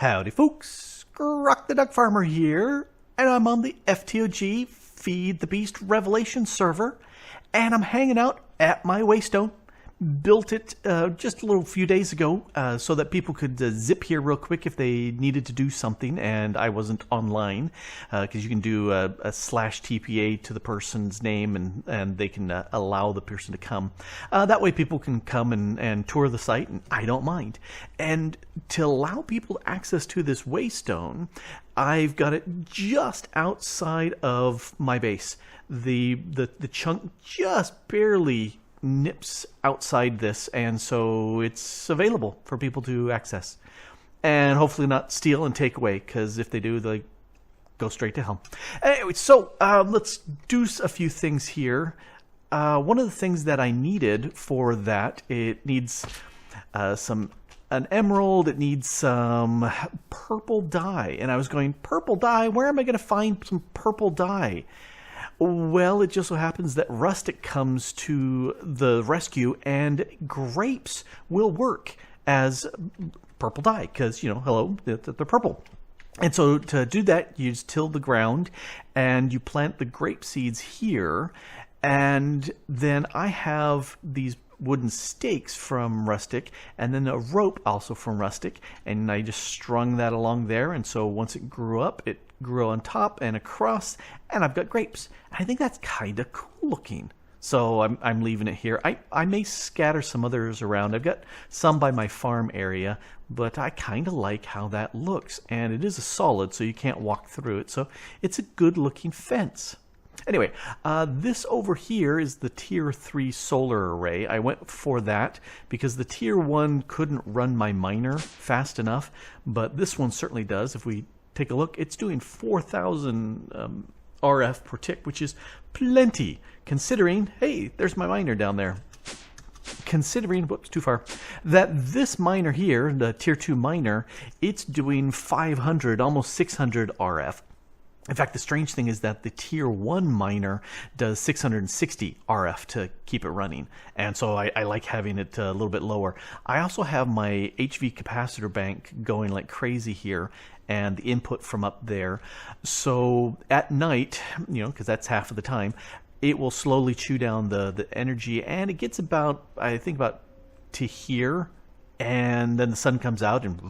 Howdy folks, Grok the DuckFarmer here, and I'm on the FTOG Feed the Beast Revelation server, and I'm hanging out at my waystone. Built it just a little few days ago so that people could zip here real quick if they needed to do something and I wasn't online, because you can do a /TPA to the person's name and they can allow the person to come. That way people can come and tour the site, and I don't mind. And to allow people access to this waystone, I've got it just outside of my base. The chunk just barely nips outside this, and so it's available for people to access and hopefully not steal and take away, because if they do, they go straight to hell. Anyway, so let's do a few things here. One of the things that I needed for that, it needs an emerald, it needs some purple dye, and I was going, purple dye, where am I going to find some purple dye? Well, it just so happens that rustic comes to the rescue, and grapes will work as purple dye because, you know, hello, they're purple. And so to do that, you just till the ground and you plant the grape seeds here. And then I have these wooden stakes from rustic and then a rope also from rustic, and I just strung that along there, and so once it grew up, it grew on top and across, and I've got grapes. I think that's kind of cool looking, so I'm leaving it here. I may scatter some others around. I've got some by my farm area, but I kind of like how that looks, and it is a solid so you can't walk through it, so it's a good looking fence. Anyway, this over here is the tier 3 solar array. I went for that because the tier 1 couldn't run my miner fast enough, but this one certainly does. If we take a look, it's doing 4,000 RF per tick, which is plenty considering, hey, there's my miner down there. Considering, whoops, too far, that this miner here, the tier 2 miner, it's doing 500, almost 600 RF. In fact, the strange thing is that the tier 1 miner does 660 RF to keep it running, and so I like having it a little bit lower. I also have my HV capacitor bank going like crazy here, and the input from up there. So at night, you know, because that's half of the time, it will slowly chew down the energy, and it gets about, I think, about to here. And then the sun comes out and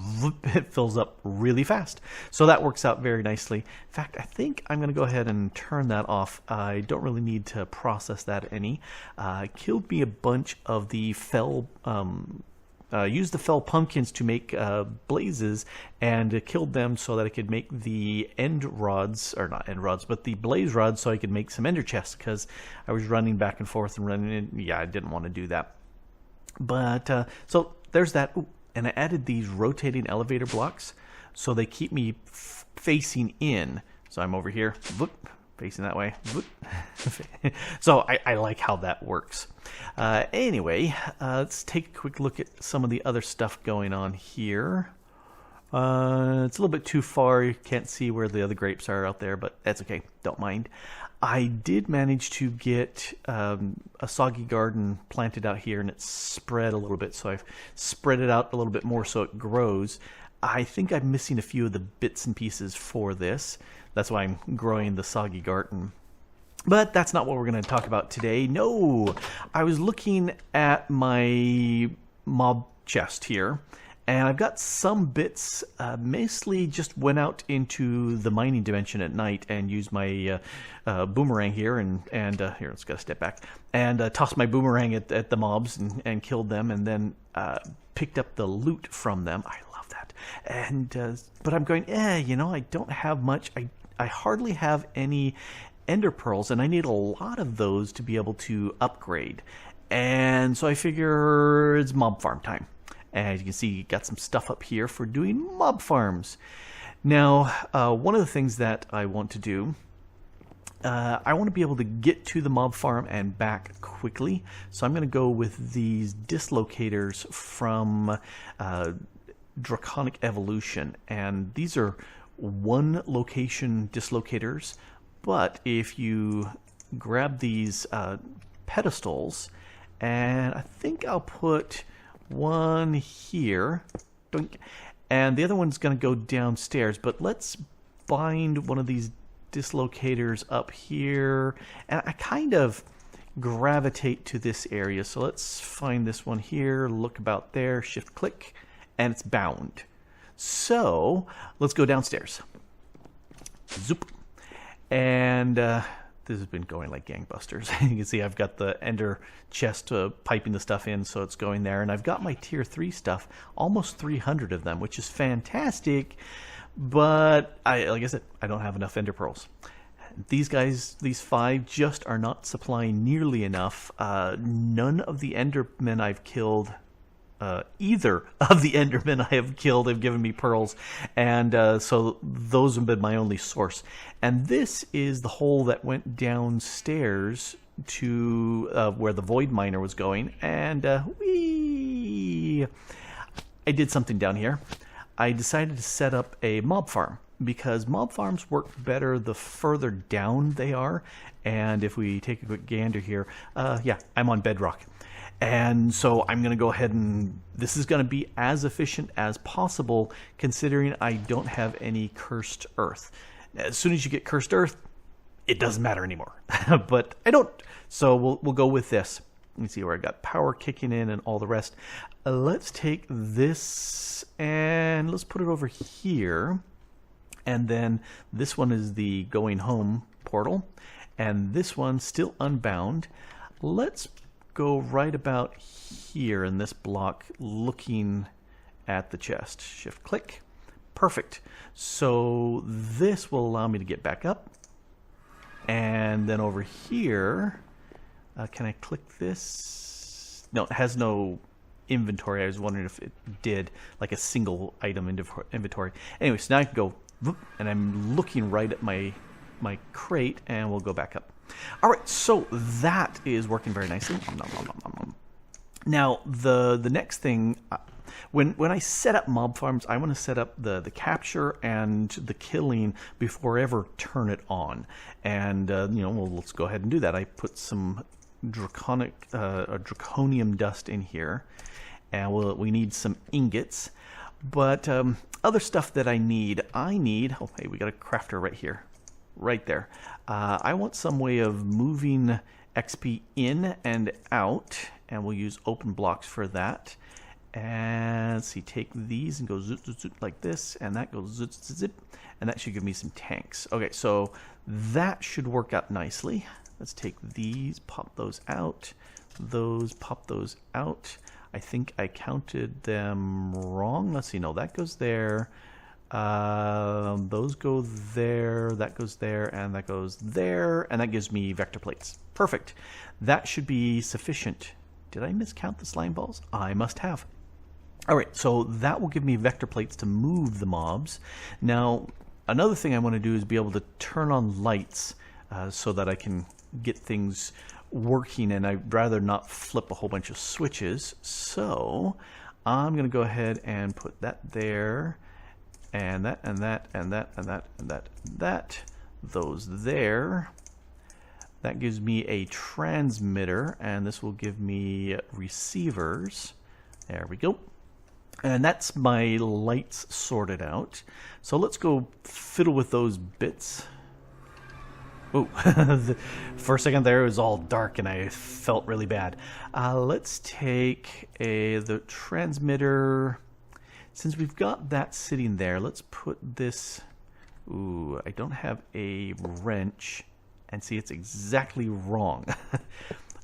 it fills up really fast. So that works out very nicely. In fact, I think I'm going to go ahead and turn that off. I don't really need to process that any. Killed me a bunch of the fell, used the fell pumpkins to make blazes, and killed them so that I could make the end rods, or not end rods, but the blaze rods, so I could make some ender chests, because I was running back and forth and running in. Yeah, I didn't want to do that. But, so there's that. Ooh, and I added these rotating elevator blocks so they keep me facing in. So I'm over here, whoop, facing that way. So I like how that works. Anyway, let's take a quick look at some of the other stuff going on here. It's a little bit too far. You can't see where the other grapes are out there, but that's okay. Don't mind. I did manage to get a soggy garden planted out here, and it's spread a little bit, so I've spread it out a little bit more so it grows. I think I'm missing a few of the bits and pieces for this. That's why I'm growing the soggy garden. But that's not what we're going to talk about today. No, I was looking at my mob chest here, and I've got some bits, mostly just went out into the mining dimension at night and used my boomerang here, and here, let's gotta step back, and tossed my boomerang at the mobs and killed them, and then picked up the loot from them. I love that. And but I'm going, you know, I don't have much. I hardly have any ender pearls, and I need a lot of those to be able to upgrade. And so I figure it's mob farm time. As you can see, you got some stuff up here for doing mob farms. Now, one of the things that I want to do, I want to be able to get to the mob farm and back quickly. So I'm going to go with these dislocators from Draconic Evolution. And these are one location dislocators. But if you grab these pedestals, and I think I'll put one here, and the other one's going to go downstairs. But let's bind one of these dislocators up here, and I kind of gravitate to this area. So let's find this one here, look about there, shift click, and it's bound. So let's go downstairs. Zoop. And this has been going like gangbusters. You can see I've got the ender chest piping the stuff in, so it's going there. And I've got my tier 3 stuff, almost 300 of them, which is fantastic. But like I said, I don't have enough ender pearls. These guys, these 5, just are not supplying nearly enough. None of the endermen I've killed, either of the endermen I have killed have given me pearls, and so those have been my only source. And this is the hole that went downstairs to where the void miner was going, and I did something down here. I decided to set up a mob farm, because mob farms work better the further down they are. And if we take a quick gander here, yeah, I'm on bedrock. And so I'm going to go ahead and this is going to be as efficient as possible, considering I don't have any cursed earth. As soon as you get cursed earth, it doesn't matter anymore. But I don't. So we'll go with this. Let me see where I got power kicking in and all the rest. Let's take this and let's put it over here. And then this one is the going home portal. And this one still unbound. Let's go right about here in this block looking at the chest. Shift click. Perfect. So this will allow me to get back up. And then over here, can I click this? No, it has no inventory. I was wondering if it did, like a single item inventory. Anyway, so now I can go, and I'm looking right at my crate, and we'll go back up. All right, so that is working very nicely. Now, the next thing, when I set up mob farms, I want to set up the capture and the killing before I ever turn it on. And you know, well, let's go ahead and do that. I put some draconium dust in here, and we need some ingots. But other stuff that I need, oh hey, we got a crafter right here, right there. I want some way of moving XP in and out, and we'll use open blocks for that. And let's see, take these and go zoop, zoop, zoop like this, and that goes zip, zip, zip, and that should give me some tanks. Okay, so that should work out nicely. Let's take these, pop those out, those, pop those out. I think I counted them wrong. Let's see, no, that goes there. Those go there, that goes there, and that goes there, and that gives me vector plates. Perfect. That should be sufficient. Did I miscount the slime balls? I must have. All right, so that will give me vector plates to move the mobs. Now, another thing I want to do is be able to turn on lights so that I can get things working, and I'd rather not flip a whole bunch of switches. So I'm going to go ahead and put that there, and that, and that, and that, and that, and that, and that. Those there. That gives me a transmitter, and this will give me receivers. There we go. And that's my lights sorted out. So let's go fiddle with those bits. Oh, for a second there it was all dark and I felt really bad. Let's take the transmitter. Since we've got that sitting there, let's put this. Ooh, I don't have a wrench. And see, it's exactly wrong.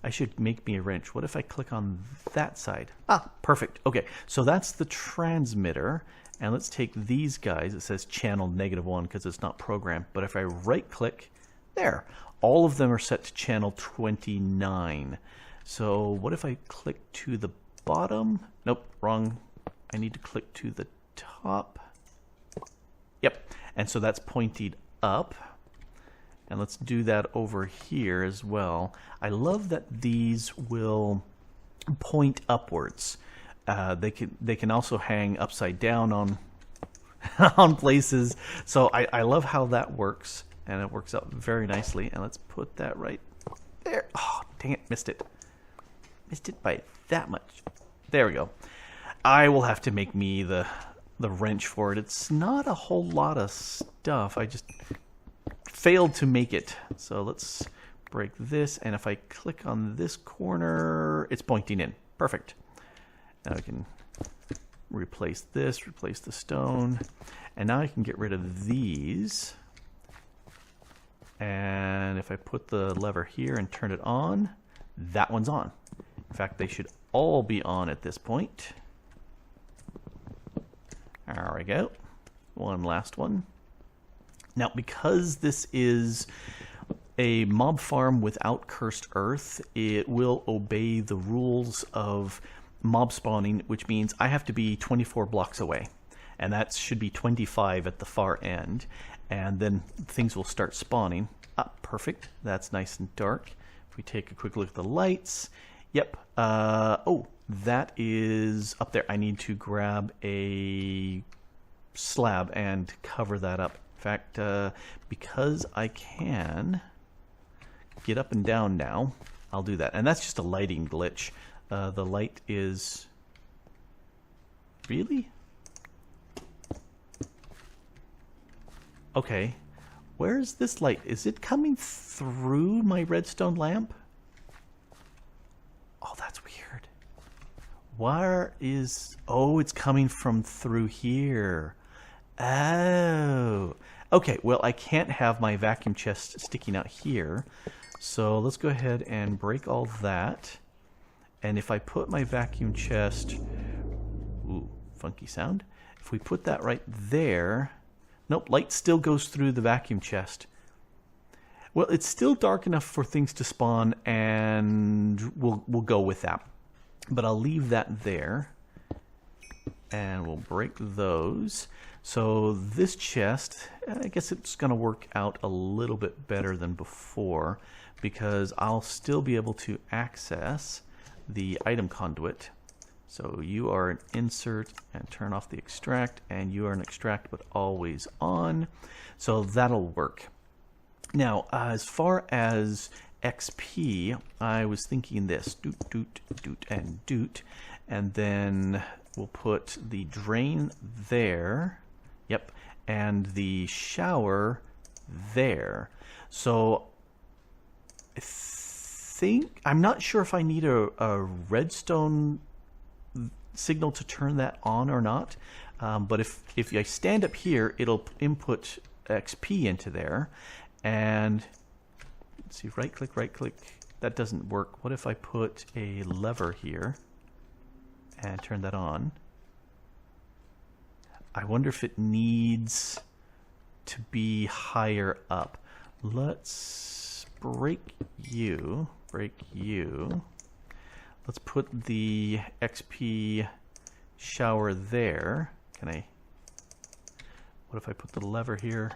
I should make me a wrench. What if I click on that side? Ah, perfect. Okay, so that's the transmitter. And let's take these guys. It says channel -1 because it's not programmed. But if I right click, there. All of them are set to channel 29. So what if I click to the bottom? Nope, wrong. I need to click to the top. Yep, and so that's pointed up. And let's do that over here as well. I love that these will point upwards. They can also hang upside down on on places. So I love how that works, and it works out very nicely. And let's put that right there. Oh, dang it, missed it. Missed it by that much. There we go. I will have to make me the the wrench for it. It's not a whole lot of stuff. I just failed to make it. So let's break this, and if I click on this corner, it's pointing in. Perfect. Now I can replace this, replace the stone, and now I can get rid of these. And if I put the lever here and turn it on, that one's on. In fact, they should all be on at this point. There we go. One last one. Now, because this is a mob farm without cursed earth, it will obey the rules of mob spawning, which means I have to be 24 blocks away. And that should be 25 at the far end. And then things will start spawning. Ah, perfect. That's nice and dark. If we take a quick look at the lights. Yep. Oh, that is up there. I need to grab a slab and cover that up. In fact, because I can get up and down now, I'll do that. And that's just a lighting glitch. The light is... Really? Okay. Where's this light? Is it coming through my redstone lamp? Oh, that's weird. Where is... Oh, it's coming from through here. Oh. Okay, well, I can't have my vacuum chest sticking out here. So let's go ahead and break all that. And if I put my vacuum chest... Ooh, funky sound. If we put that right there... Nope, light still goes through the vacuum chest. Well, it's still dark enough for things to spawn, and we'll go with that. But I'll leave that there. And we'll break those. So this chest, I guess it's going to work out a little bit better than before, because I'll still be able to access the item conduit. So you are an insert and turn off the extract, and you are an extract but always on. So that'll work. Now, as far as XP, I was thinking this, doot, doot, doot, and doot, and then we'll put the drain there, yep, and the shower there. So I think, I'm not sure if I need a redstone signal to turn that on or not, but if I stand up here, it'll input XP into there, and let's see, right click, that doesn't work. What if I put a lever here and turn that on? I wonder if it needs to be higher up. Let's break you. Let's put the XP shower there. What if I put the lever here?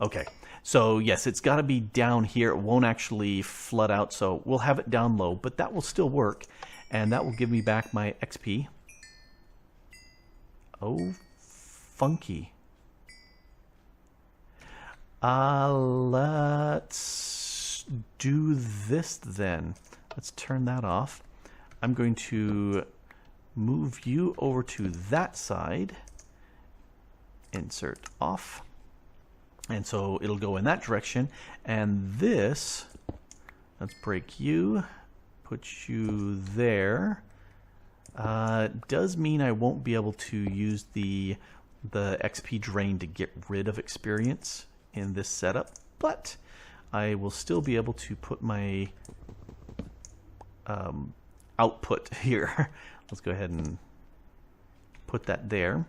Okay, so yes, it's got to be down here. It won't actually flood out, so we'll have it down low, but that will still work, and that will give me back my XP. Oh, funky. Let's do this then. Let's turn that off. I'm going to move you over to that side. Insert off. And so it'll go in that direction. And this, let's break you, put you there. Does mean I won't be able to use the XP drain to get rid of experience in this setup, but I will still be able to put my output here. Let's go ahead and put that there.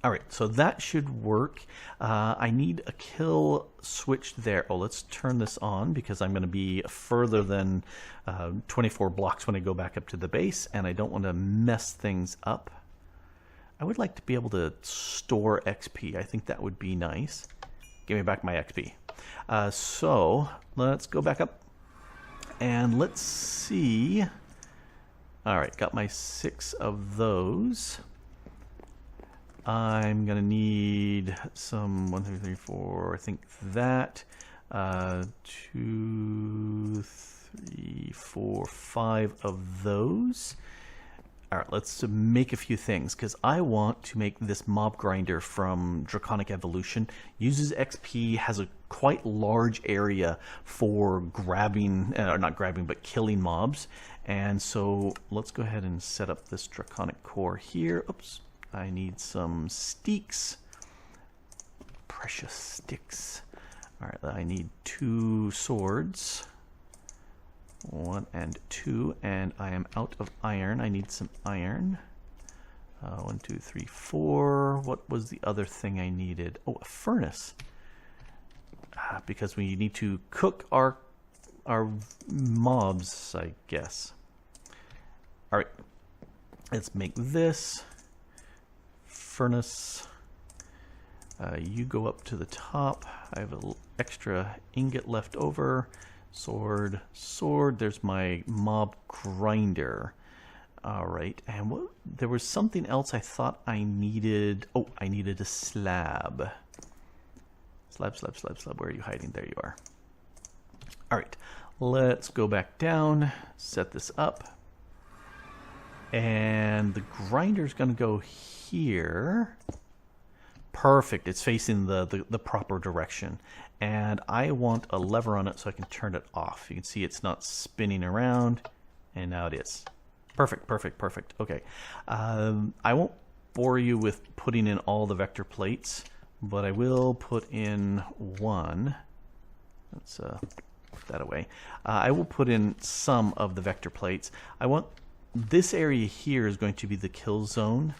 All right, so that should work. I need a kill switch there. Oh, let's turn this on because I'm going to be further than 24 blocks when I go back up to the base, and I don't want to mess things up. I would like to be able to store XP. I think that would be nice. Give me back my XP. So let's go back up and let's see. All right, got my 6 of those. I'm gonna need some 1, 2, 3, 4. I think that 2, 3, 4, 5 of those. All right, let's make a few things, because I want to make this mob grinder from Draconic Evolution. Uses XP, has a quite large area for grabbing, or not grabbing, but killing mobs. And so let's go ahead and set up this Draconic core here. Oops, I need some sticks. Precious sticks. All right, I need 2 swords. 1 and 2, and I am out of iron. I need some iron. 1, 2, 3, 4. What was the other thing I needed? Oh, a furnace. Because we need to cook our mobs, I guess. All right, let's make this furnace. You go up to the top. I have an extra ingot left over. Sword, sword. There's my mob grinder. All right, and there was something else I thought I needed. Oh, I needed a slab. Slab, slab, slab, slab. Where are you hiding? There you are. All right, let's go back down, set this up. And the grinder's going to go here. Perfect. It's facing the proper direction. And I want a lever on it so I can turn it off. You can see it's not spinning around, and now it is. Perfect, perfect, perfect. Okay. I won't bore you with putting in all the vector plates, but I will put in one. Let's put that away. I will put in some of the vector plates. I want this area here is going to be the kill zone.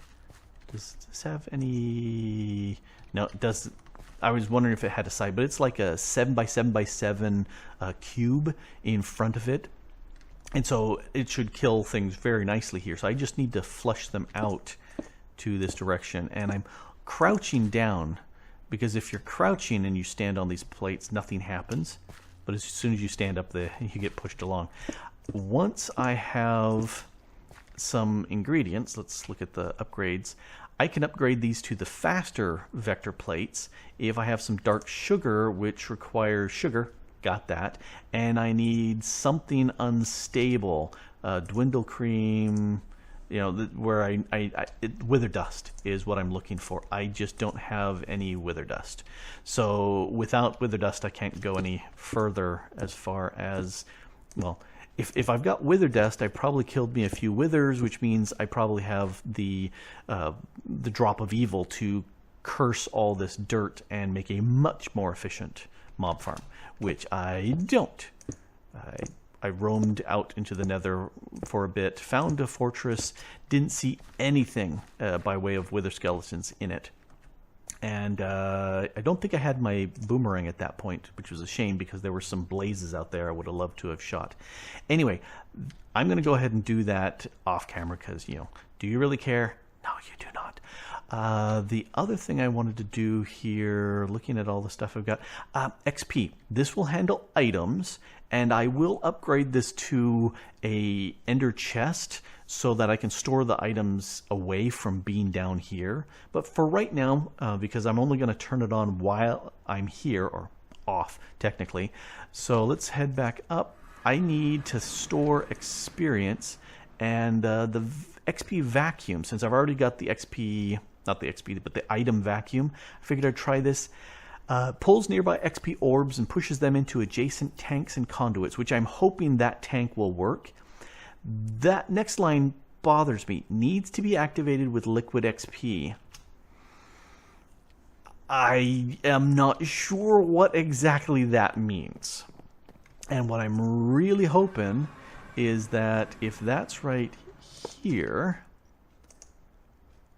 Does this have any? No, it doesn't. I was wondering if it had a side, but it's like a 7x7x7 cube in front of it. And so it should kill things very nicely here. So I just need to flush them out to this direction. And I'm crouching down, because if you're crouching and you stand on these plates, nothing happens. But as soon as you stand up, you get pushed along. Once I have some ingredients, let's look at the upgrades. I can upgrade these to the faster vector plates if I have some dark sugar, which requires sugar. Got that. And I need something unstable. Dwindle cream, you know, where wither dust is what I'm looking for. I just don't have any wither dust. So without wither dust, I can't go any further as far as, well, if I've got wither dust, I probably killed me a few withers, which means I probably have the drop of evil to curse all this dirt and make a much more efficient mob farm, which I don't. I roamed out into the nether for a bit, found a fortress, didn't see anything by way of wither skeletons in it. And I don't think I had my boomerang at that point, which was a shame because there were some blazes out there I would have loved to have shot. Anyway, I'm going to go ahead and do that off camera because, you know, do you really care? No, you do not. The other thing I wanted to do here, looking at all the stuff I've got, XP. This will handle items, and I will upgrade this to a ender chest so that I can store the items away from being down here. But for right now, because I'm only going to turn it on while I'm here, or off technically, so let's head back up. I need to store experience, and the XP vacuum, since I've already got the XP, not the XP, but the item vacuum, I figured I'd try this. Pulls nearby XP orbs and pushes them into adjacent tanks and conduits, which I'm hoping that tank will work. That next line bothers me. Needs to be activated with liquid XP. I am not sure what exactly that means. And what I'm really hoping is that if that's right here,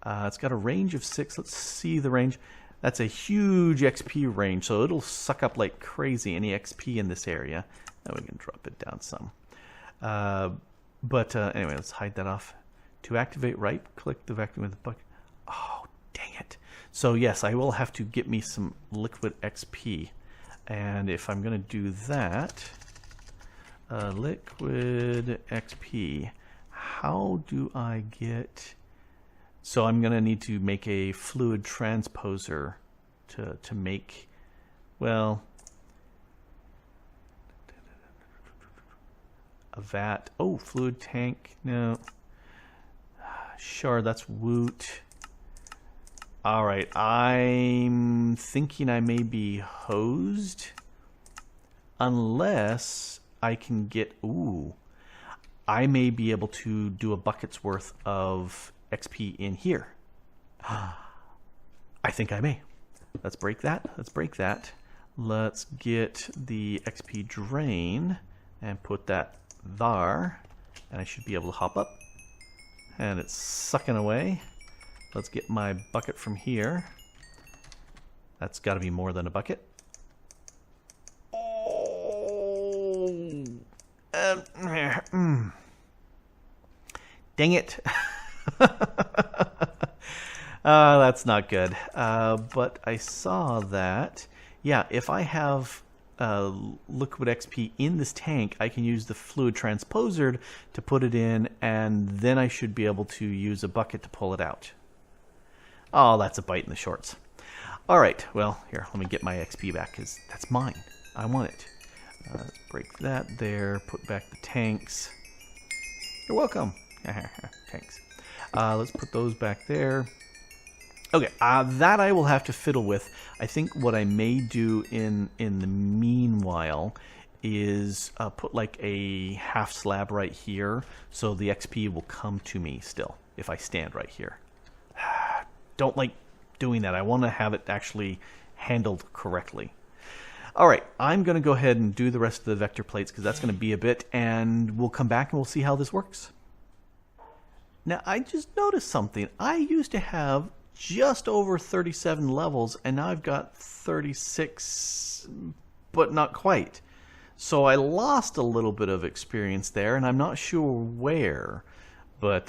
it's got a range of 6. Let's see the range. That's a huge XP range, so it'll suck up like crazy any XP in this area. Now we can drop it down some. Anyway, let's hide that off. To activate, right-click the vacuum with the bucket. Oh, dang it. So yes, I will have to get me some liquid XP. And if I'm going to do that, liquid XP, how do I get... So I'm going to need to make a fluid transposer to make, well, a vat. Oh, fluid tank. No. Sure, that's woot. All right, I'm thinking I may be hosed unless I can get, ooh, I may be able to do a bucket's worth of XP in here. I think I may. Let's break that. Let's break that. Let's get the XP drain and put that there. And I should be able to hop up. And it's sucking away. Let's get my bucket from here. That's got to be more than a bucket. Oh. Dang it. That's not good. But I saw that, yeah, if I have liquid XP in this tank, I can use the fluid transposer to put it in, and then I should be able to use a bucket to pull it out. Oh, that's a bite in the shorts. All right, well, here, let me get my XP back, because that's mine. I want it. Let's break that there, put back the tanks. You're welcome. Tanks. Let's put those back there. Okay, that I will have to fiddle with. I think what I may do in the meanwhile is put like a half slab right here, so the XP will come to me still if I stand right here. Don't like doing that. I want to have it actually handled correctly. All right, I'm going to go ahead and do the rest of the vector plates because that's going to be a bit, and we'll come back and we'll see how this works. Now, I just noticed something. I used to have just over 37 levels, and now I've got 36, but not quite. So I lost a little bit of experience there, and I'm not sure where. But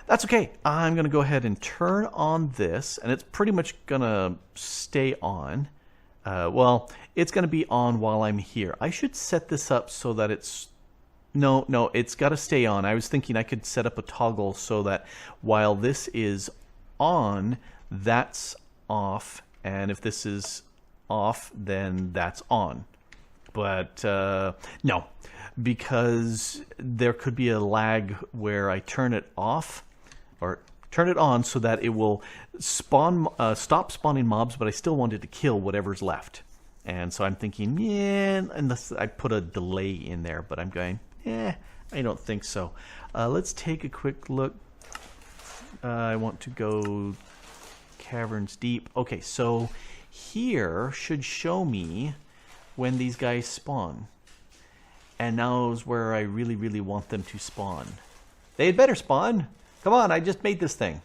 that's okay. I'm going to go ahead and turn on this, and it's pretty much going to stay on. Well, it's going to be on while I'm here. I should set this up so that it's... No, it's got to stay on. I was thinking I could set up a toggle so that while this is on, that's off, and if this is off, then that's on. But no, because there could be a lag where I turn it off or turn it on so that it will spawn, stop spawning mobs, but I still wanted to kill whatever's left. And so I'm thinking, yeah, unless I put a delay in there, but I'm going, I don't think so. Let's take a quick look. I want to go caverns deep. Okay, so here should show me when these guys spawn. And now is where I really, really want them to spawn. They had better spawn. Come on, I just made this thing.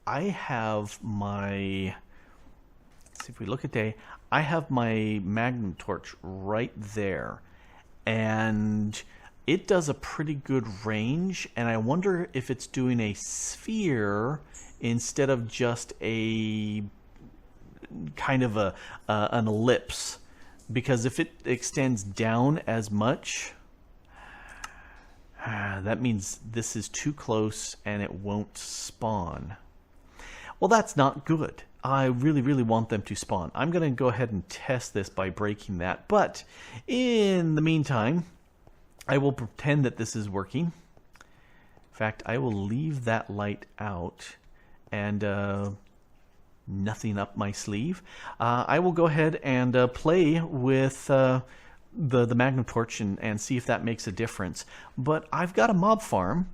I have my... Let's see if we look at day. I have my magnum torch right there. And it does a pretty good range, and I wonder if it's doing a sphere instead of just a kind of an ellipse, because if it extends down as much, that means this is too close and it won't spawn. Well, that's not good. I really, really want them to spawn. I'm going to go ahead and test this by breaking that, but in the meantime, I will pretend that this is working. In fact, I will leave that light out and nothing up my sleeve. I will go ahead and play with the magnum torch and see if that makes a difference. But I've got a mob farm.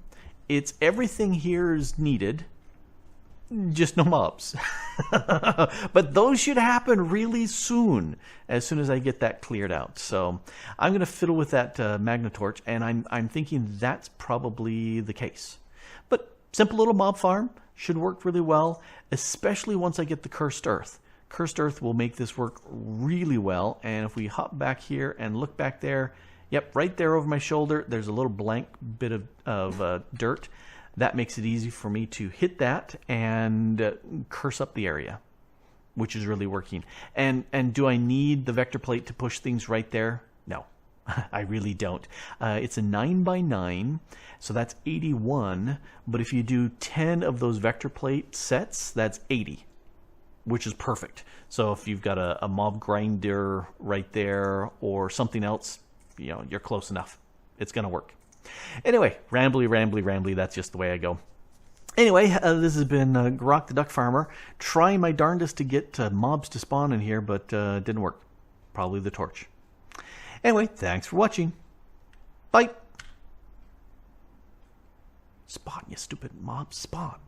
It's everything here is needed, just no mobs. But those should happen really soon as I get that cleared out. So I'm going to fiddle with that magnum torch, and I'm thinking that's probably the case. But simple little mob farm should work really well, especially once I get the cursed earth. Cursed earth will make this work really well. And if we hop back here and look back there, yep, right there over my shoulder, there's a little blank bit of dirt. That makes it easy for me to hit that and curse up the area, which is really working. And do I need the vector plate to push things right there? No, I really don't. It's a 9x9, so that's 81. But if you do 10 of those vector plate sets, that's 80. which is perfect. So if you've got a mob grinder right there or something else, you know, you're close enough. It's going to work. Anyway, rambly, that's just the way I go. Anyway, this has been Grok the Duck Farmer, trying my darndest to get mobs to spawn in here, but didn't work. Probably the torch. Anyway, thanks for watching. Bye. Spawn, you stupid mob, spawn.